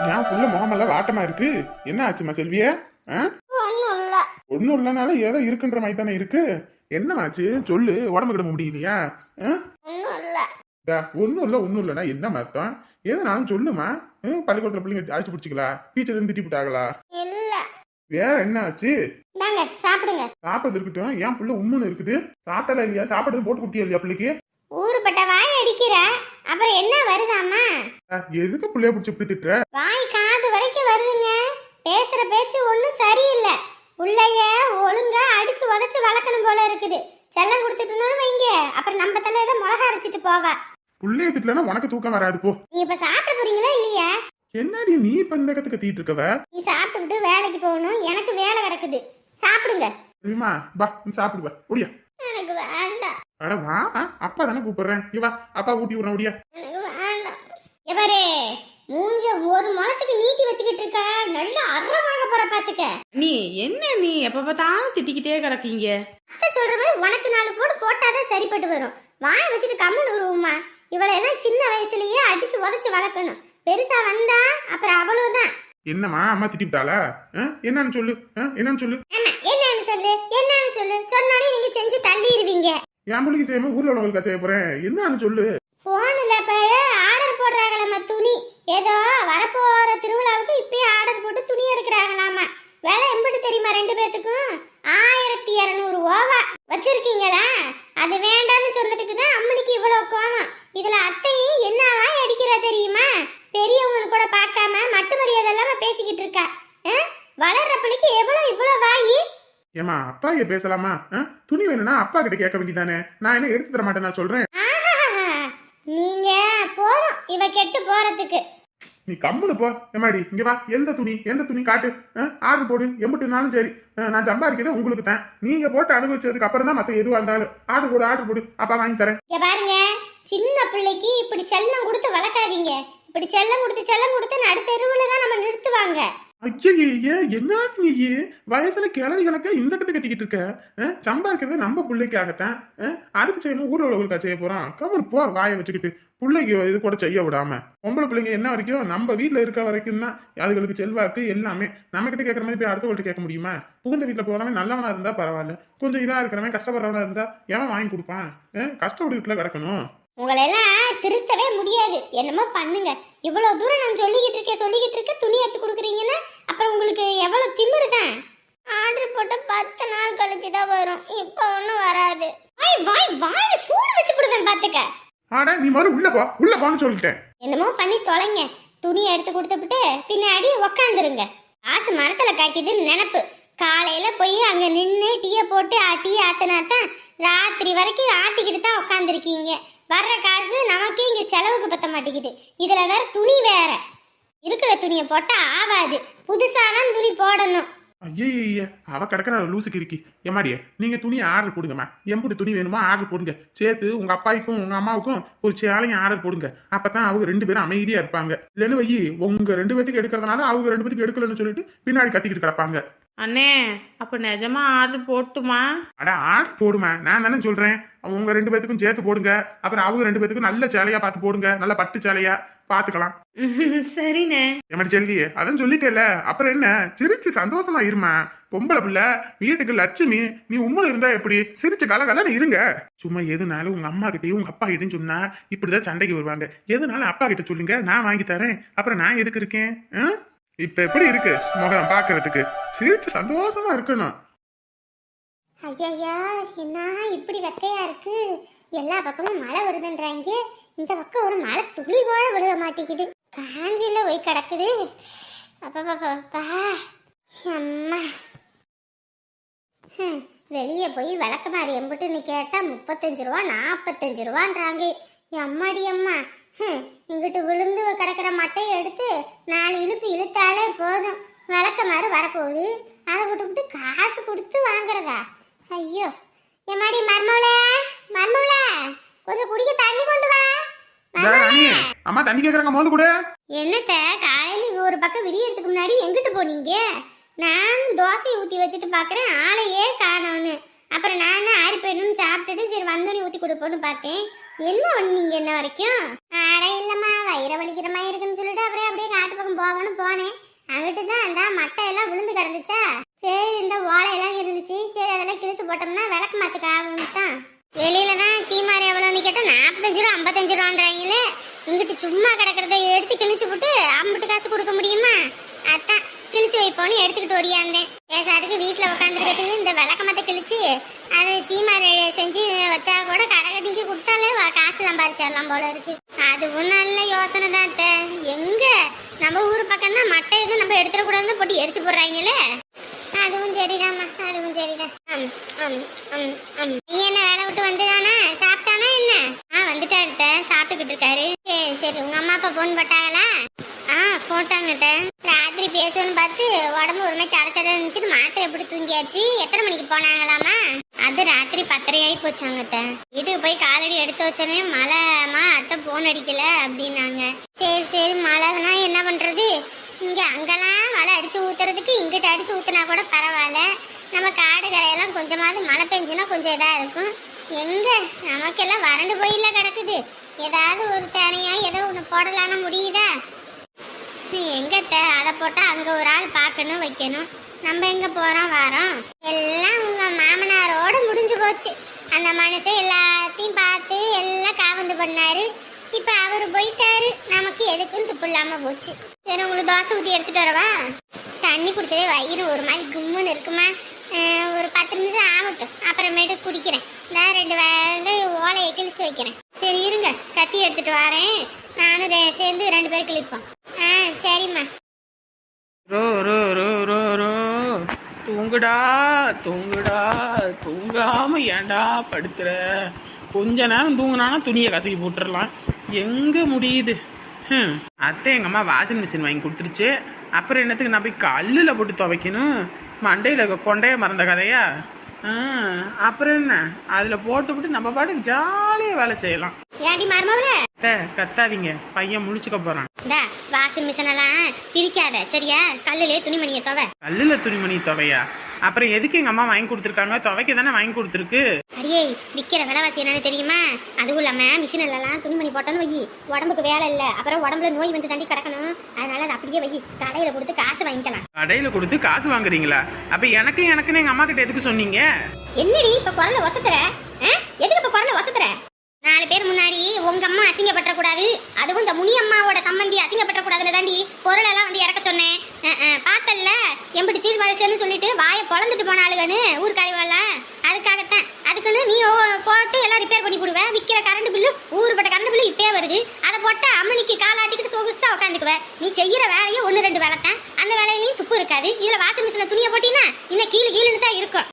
ஏன் புள்ள முகமெல்லாம் வாட்டமா இருக்கு? என்ன ஆச்சுமா செல்விய? ஒன்றும் இல்ல. ஒன்னும் இல்லனால ஏதோ இருக்குன்ற மாதிரி தானே இருக்கு. என்னமாச்சு சொல்லு, உடம்பு கிட முடியலையா? ஒன்றும் இல்ல. ஒன்னும் இல்லனா என்ன அர்த்தம்? ஏதனாலும் சொல்லுமா. பள்ளிக்கூடத்துல பிள்ளைங்க அழைச்சு பிடிச்சிங்களா? டீச்சர் இருந்து திட்டி விட்டாங்களா? இல்ல. வேற என்ன ஆச்சு? நாங்க சாப்பிடுங்க. சாப்பிட்டது இருக்கட்டும், ஏன் புள்ள உம்முன்னு இருக்குது? சாப்பிட்டல இல்லையா? சாப்பிட்டது போட்டு குட்டியா இல்லையா பிள்ளைக்கு? ஊருப்பட்ட வாய் அடிக்கிற, அப்புறம் என்ன வருதாமா? எதுக்கு புள்ளைய பிடிச்சி இப்படி திட்டுற? வாய் காது வரைக்கும் வருதுங்க. பேசுற பேச்சு ஒன்றும் சரியில்லை. உள்ளைய ஒழுங்கா அடிச்சு உதச்சு வளர்க்கணும் போல இருக்குது. செல்லம் கொடுத்துட்டு வைங்க, அப்புறம் நம்ம தலை ஏதோ மிளகா அரைச்சிட்டு போவா. புள்ளைய திட்டலன்னா உனக்கு தூக்கம் வராது போ. நீ இப்ப சாப்பிட போறீங்களா இல்லையா? என்னடி நீ இப்ப இந்த கத்துக்க தீட்டு இருக்கவ? நீ சாப்பிட்டுக்கிட்டு வேலைக்கு போகணும், எனக்கு வேலை கிடக்குது. சாப்பிடுங்க. சரிமா, பா நீ சாப்பிடுவ ஒடியா. எனக்கு வேண்டாம். அட வா, அப்பா தானே கூப்பிடுறேன். இவா அப்பா ஊட்டி விடுறேன் ஒடியா. எனக்கு வேண்டாம். எவரே மூஞ்ச ஒரு முளத்துக்கு நீட்டி வச்சுக்கிட்டு இருக்க, நல்ல அற வாங்க போற பாத்துக்க. நீ என்ன நீ எப்ப பார்த்தாலும் திட்டிக்கிட்டே கிடக்கீங்க. அத்தை சொல்ற மாதிரி உனக்கு 4 போடு போட்டாதான் சரிப்பட்டு வரும். வாய வச்சுட்டு கம்முன்னு வருவோமா. இவளெல்லாம் சின்ன வயசுலயே அடிச்சு உதச்சு வளர்க்கணும். பெருசா வந்தா அப்புறம் அவ்வளவுதான். என்னம்மா அம்மா திட்டி விட்டாளா? என்னன்னு சொல்லு, என்னன்னு சொல்லு. ஆமா, என்னன்னு சொல்லு, என்னன்னு சொல்லு. சொன்னாலே நீங்க செஞ்சு தள்ளிடுவீங்க. என் பிள்ளைக்கு செய்யாம ஊர்ல உள்ளவங்களுக்கு செய்ய போறேன். என்னன்னு சொல்லு. போன்ல ஆர்டர் போடுறாங்களாம துணி. ஏதோ வரப்போற திருவிழாவுக்கு இப்பயே ஆர்டர் போட்டு துணி எடுக்கிறாங்களாமா. விலை எம்பிட்டு தெரியுமா? 2 பேத்துக்கும் 1200 ஓவா வச்சிருக்கீங்களா? அது வேண்டாம்னு சொன்னதுக்கு தான் அம்மனிக்கு இவ்வளவு கோவம். இதுல அத்தையும் என்னவா அடிக்கிறா தெரியுமா? பெரியவங்க கூட பார்க்காம மட்டு மரியாதை இல்லாம பேசிக்கிட்டு இருக்கா. வளர்ற பிள்ளைக்கு இவ்வளவு வாயி. ஏமா அப்பா பேசலாமா? துணி வேணும்னா அப்பா கிட்ட கேட்க வேண்டியதானே. நான் என்ன எடுத்து தர மாட்டேன் நான் சொல்றேன். நீங்க போதும் இவ கெட்டு போறதுக்கு. நீ கம்முனு போ. எம்மாடி இங்க வா. எந்த துணி காட்டு. ஆர்டர் போடு. எம்பிட்டுனாலும் சரி. நான் சம்பாதிக்கிறது உங்களுக்கு தான். நீங்க போட்டு அனுபவிச்சதுக்கு அப்புறம் தான் மத்த எதுவா இருந்தாலும் ஆர்டர் போடு. அப்பா வாங்கி தரேன். பாருங்க, சின்ன பிள்ளைக்கு இப்படி செல்லம் கொடுத்து வளர்க்காதீங்க. இப்படி செல்லம் கொடுத்து அடுத்த தெருவுல தான் நம்ம நிறுத்துவாங்க. ஐயே, என்ன நீ வயசுல கிளறி கணக்க இந்த கத்து கத்திக்கிட்டு இருக்க? சம்பாதிக்கிறது நம்ம பிள்ளைக்காகத்தான். அதுக்கு செய்யணும், ஊர்ல உள்ளவங்களுக்கா செய்ய போறான்? கம்முனு போ வாயை வச்சுக்கிட்டு. பிள்ளைக்கு இது கூட செய்ய விடாம. பொம்பளை பிள்ளைங்க என்ன வரைக்கும் நம்ம வீட்டுல இருக்க வரைக்கும் தான் அதுகளுக்கு செல்வாக்கு எல்லாமே. நம்ம கிட்ட கேட்கற மாதிரி போய் அடுத்தவங்கள்ட்ட கேட்க முடியுமா? புகுந்த வீட்டுல போறவன் நல்லவனா இருந்தா பரவாயில்ல. கொஞ்சம் இதா இருக்கிறவன் கஷ்டப்படுறவனா இருந்தா எவன் வாங்கி கொடுப்பான்? கஷ்டப்பட்டு வீட்டுல கிடக்கணும். உங்களெல்லாம் திருத்தவே முடியாது. என்னமோ பண்ணுங்க. இவ்வளவு தூரம் நான் சொல்லிக்கிட்டு இருக்க துணி எடுத்து கொடுக்குறீங்கன்னா அப்புறம் உங்களுக்கு எவ்வளவு திமிரு தான். ஆர்டர் போட்டு 10 நாள் கழிச்சு தான் வரும். இப்போ ஒன்றும் வராது. வாய் சூடு வச்சு கொடுவேன் பாத்துக்க. ஆடா நீ மறு உள்ள போன்னு சொல்லிட்டேன். என்னமோ பண்ணி தொலைங்க. துணியை எடுத்து கொடுத்துட்டு பின்னாடி உக்காந்துருங்க. ஆசை மரத்துல காய்க்குதுன்னு நினப்பு. காலையில போய் அங்க நின்று டீயை போட்டு டீ ஆத்தினாத்தான் ராத்திரி வரைக்கும் ஆத்திக்கிட்டு தான் உட்காந்துருக்கீங்க. வர்ற காசு நமக்கே இங்க செலவுக்கு பத்த மாட்டேங்குது. இதுல வேற துணி வேற. இருக்கிற துணியை போட்டா ஆவாது, புதுசாதான் துணி போடணும். ஐய அவ கிடக்குற லூசுக்கு இருக்கி. எம்மாடியே நீங்க துணியை ஆர்டர் போடுங்கம்மா. எம்புட்டு துணி வேணுமோ ஆர்டர் போடுங்க. சேர்த்து உங்க அப்பாய்க்கும் உங்க அம்மாவுக்கும் ஒரு சேலையும் ஆர்டர் போடுங்க. அப்பதான் அவங்க 2 பேரும் அமைதியா இருப்பாங்க. இல்லைன்னு வை, உங்க 2 பேத்துக்கு எடுக்கிறதுனால அவங்க 2 பேத்துக்கு எடுக்கலன்னு சொல்லிட்டு பின்னாடி கத்திக்கிட்டு கிடப்பாங்க. அண்ணே அப்ப நிஜமா ஆர்டர் போட்டுமா? அட ஆர்டர் போடுமா, நான் தானே சொல்றேன். உங்க 2 பேத்துக்கும் சேர்த்து போடுங்க. அப்புறம் அவங்க 2 பேத்துக்கும் நல்ல சேலையா பார்த்து போடுங்க. நல்ல பட்டு சேலையா பாத்துக்கலாம். சரிண்ணே. எம்மாடி செல்வி அதான் சொல்லிட்டேல, அப்புறம் என்ன சிரிச்சு சந்தோஷமா இருமா. பொம்பளை பிள்ளை வீட்டுக்கு லட்சுமி. நீ உண்மையில இருந்தா எப்படி? சிரிச்சு கலகலன்னு இருங்க. சும்மா எதுனாலும் உங்க அம்மா கிட்டையும் உங்க அப்பா கிட்டையும் சொன்னா இப்படிதான் சண்டைக்கு வருவாங்க. எதுனாலும் அப்பா கிட்ட சொல்லுங்க, நான் வாங்கி தரேன். அப்புறம் நான் எதுக்கு இருக்கேன்? இப்ப எப்படி இருக்கு முகம் பாக்குறதுக்கு? சிரிச்சு சந்தோஷமா இருக்கணும். ஐயா என்ன இப்படி வெக்கையா இருக்கு? எல்லா பக்கமும் மழை வருதுன்றாங்க. இந்த பக்கம் ஒரு மழை துளி கூட விழுக மாட்டேங்குது. காஞ்சில போய் கிடக்குது. அப்பா அம்மா. வெளியே போய் விளக்கமாரி எம்பிட்டுன்னு கேட்டா 35 ரூபா 45 ரூபான்றாங்க. அம்மாடி அம்மா. இங்கிட்டு விழுந்து கிடக்கிற மட்டையை எடுத்து 4 இழுப்பு இழுத்தாலே போதும், விளக்கமாறு வரப்போகுது. அதை விட்டு காசு கொடுத்து வாங்குறதா? ஐயோ எம்மாடி மர்மவுல கொஞ்சம் குடிக்க தண்ணி கொண்டு வா. அம்மா தண்ணி கேக்குறாங்க, மோந்து கூட. என்னத்த காலையில ஒரு பக்கம் விடியறதுக்கு முன்னாடி எங்கிட்டு போனீங்க? நான் தோசையை ஊற்றி வச்சுட்டு பார்க்குறேன், ஆளையே காணோன்னு. அப்புறம் நான் ஆறி போயிடணும்னு சாப்பிட்டுட்டு சரி வந்தோடனே ஊற்றி கொடுப்போன்னு பார்த்தேன். என்ன பண்ணீங்க என்ன வரைக்கும்? ஆட இல்லைம்மா, வயிறை வலிக்கிற மாதிரி இருக்குன்னு சொல்லிட்டு அப்புறம் அப்படியே காட்டு பக்கம் பார்க்கணும் போகணும்னு போனேன். அங்கிட்டு தான் அந்த மட்டை எல்லாம் விழுந்து கிடந்துச்சா, சரி இந்த ஓலையெல்லாம் இருந்துச்சு, சரி அதெல்லாம் கிழிச்சு போட்டோம்னா விளக்கு மாத்துக்கு ஆகும்னு தான். வெளியில தான் சீமாரி எவ்வளோன்னு கேட்டால் 45 ரூபா 55 ரூபான்றாங்களே. இங்கிட்டு சும்மா கிடக்கிறத எடுத்து கிழிச்சு போட்டு அம்பிட்டு காசு கொடுக்க முடியுமா? அதான் கிழிச்சு வைப்போன்னு எடுத்துக்கிட்டு ஓடியாந்தேன். பேசாட்டுக்கு வீட்டில் உட்காந்துருக்கிறதுக்கு இந்த விளக்கமத்தை கிழிச்சு அது சீமாரி செஞ்சு வச்சா கூட கடை கட்டிக்கு கொடுத்தாலே காசு சம்பாரிச்சிடலாம் போல இருக்கு. அதுவும் நல்ல யோசனை தான் அத்தை. எங்க நம்ம ஊர் பக்கம் தான் மட்டை எதுவும் நம்ம எடுத்துடக்கூடாதுன்னு போட்டு எரிச்சு போடுறாங்களே. அதுவும் சரிதாம்மா, அதுவும் சரிதான். நீ என்ன வேலை விட்டு வந்துதானா? சாப்பிட்டானா என்ன? வந்துட்டாரு, சாப்பிட்டுக்கிட்டு இருக்காரு. சரி சரி, உங்க அம்மா அப்பா போன் போட்டாங்களா? போட்டாங்க. ராத்திரி பேசுவோன்னு பார்த்து உடம்பு ஒரு மாதிரி சடச்சட இருந்துச்சுட்டு மாத்திரை எப்படி தூங்கியாச்சு. எத்தனை மணிக்கு போனாங்களாமா? அது ராத்திரி 10:30 ஆகி போச்சாங்கட்ட. வீட்டுக்கு போய் காலடி எடுத்து வச்சோன்னே மழைமா அத்தை போன் அடிக்கல அப்படின்னாங்க. சரி சரி, மழைனா என்ன பண்றது? இங்க அங்கெல்லாம் மழை அடிச்சு ஊத்துறதுக்கு இங்கிட்ட அடிச்சு ஊத்துனா கூட பரவாயில்ல. நம்ம காடு கரையெல்லாம் கொஞ்சமாவது மழை பெஞ்சுன்னா கொஞ்சம் இதா இருக்கும். எங்க நமக்கெல்லாம் வறண்டு போயில கிடக்குது. ஏதாவது ஒரு தேனையா ஏதோ ஒன்று போடலான்னு முடியுதா? எங்கத்த அதை போட்டா அங்க ஒரு ஆள் பார்க்கணும் வைக்கணும். நம்ம எங்க போறோம் வரோம்? எல்லாம் உங்க மாமனாரோட முடிஞ்சு போச்சு. அந்த மனுஷன் எல்லாத்தையும் பார்த்து எல்லாம் காவந்து பண்ணாரு. இப்ப அவரு போயிட்டாரு. நமக்கு எதுக்கும் துப்பு இல்லாம போச்சு. சரி, உங்களுக்கு தோசை ஊத்தி எடுத்துட்டு வரவா? தண்ணி குடிச்சதே வயிறு ஒரு மாதிரி கும்முன்னு இருக்குமா. ஒரு 10 நிமிஷம் ஆகட்டும், அப்புறமேட்டு குடிக்கிறேன். நான் 2 ஓலையை கிழிச்சு வைக்கிறேன். சரி இருங்க, கத்தி எடுத்துட்டு வரேன். நானும் சேர்ந்து 2 பேரும் கிழிப்போம். சரிம்மா. Row row row row row தூங்குடா தூங்குடா, தூங்காம ஏன்டா படுத்துற? கொஞ்ச நேரம் தூங்குனானா துணியை கசக்கி போட்டுடலாம். எங்க முடியுது? அத்தை எங்கள் அம்மா வாஷிங் மிஷின் வாங்கி கொடுத்துருச்சு. அப்புறம் என்னத்துக்கு நான் போய் கல்லில் போட்டு துவைக்கணும்? மண்டையில் கொண்டைய மறந்த கதையா? அப்புறம் என்ன, அதில் போட்டுவிட்டு நம்ம பாட்டுக்கு ஜாலியாக வேலை செய்யலாம். ஏடி மருமவளே, கத்தாதீங்க, பையன் முழிச்சுக்க போறான். வாஷிங் மிஷின் எல்லாம் பிரிக்காத சரியா? கல்லுலே துணிமணியை துவை. கல்லுல துணிமணி துவையா? அப்புறம் எதுக்கு எங்க அம்மா வாங்கி கொடுத்துருக்காங்க? துவைக்க தானே வாங்கி கொடுத்துருக்கு. அடியே, விற்கிற விலைவாசி என்னன்னு தெரியுமா? அதுவும் இல்லாம மிஷின்ல எல்லாம் துணிமணி போட்டோன்னு வை, உடம்புக்கு வேலை இல்லை. அப்புறம் உடம்புல நோய் வந்து தாண்டி கிடக்கணும். அதனால அதை அப்படியே வை, கடையில கொடுத்து காசு வாங்கிக்கலாம். கடையில கொடுத்து காசு வாங்குறீங்களா? அப்ப எனக்குன்னு எங்க அம்மா கிட்ட எதுக்கு சொன்னீங்க? என்னடி இப்ப குரல வசத்துற? எதுக்கு இப்ப குரல வசத்துற? 4 பேர் முன்னாடி உங்க அம்மா அசிங்கப்பட்டக்கூடாது, அதுவும் இந்த முனி அம்மாவோட சம்பந்தி அசிங்கப்பட்டக்கூடாதுன்னு தாண்டி பொருள் எல்லாம் வந்து இறக்க சொன்னேன். பார்த்தல்ல எம்பிட்டு சீர் வரிசைன்னு சொல்லிட்டு வாயை பொழந்துட்டு போனாளுகன்னு ஊருக்காரிவெல்லாம். அதுக்காகத்தான். அதுக்குன்னு நீ போட்டு எல்லாம் ரிப்பேர் பண்ணி போடுவேன். விற்கிற கரண்ட் பில்லு ஊருப்பட்ட கரண்ட் பில்லு இப்பயே வருது. அதை போட்டு அம்மனிக்கு காலாட்டிக்கிட்டு சொகுசா உட்காந்துக்குவேன். நீ செய்யற வேலையும் 1-2 வேலை தான். அந்த வேலையிலையும் துப்பு இருக்காது. இதுல வாஷிங் மிஷினை துணியை போட்டீங்கன்னா இன்னும் கீழே கீழுன்னு தான் இருக்கும்.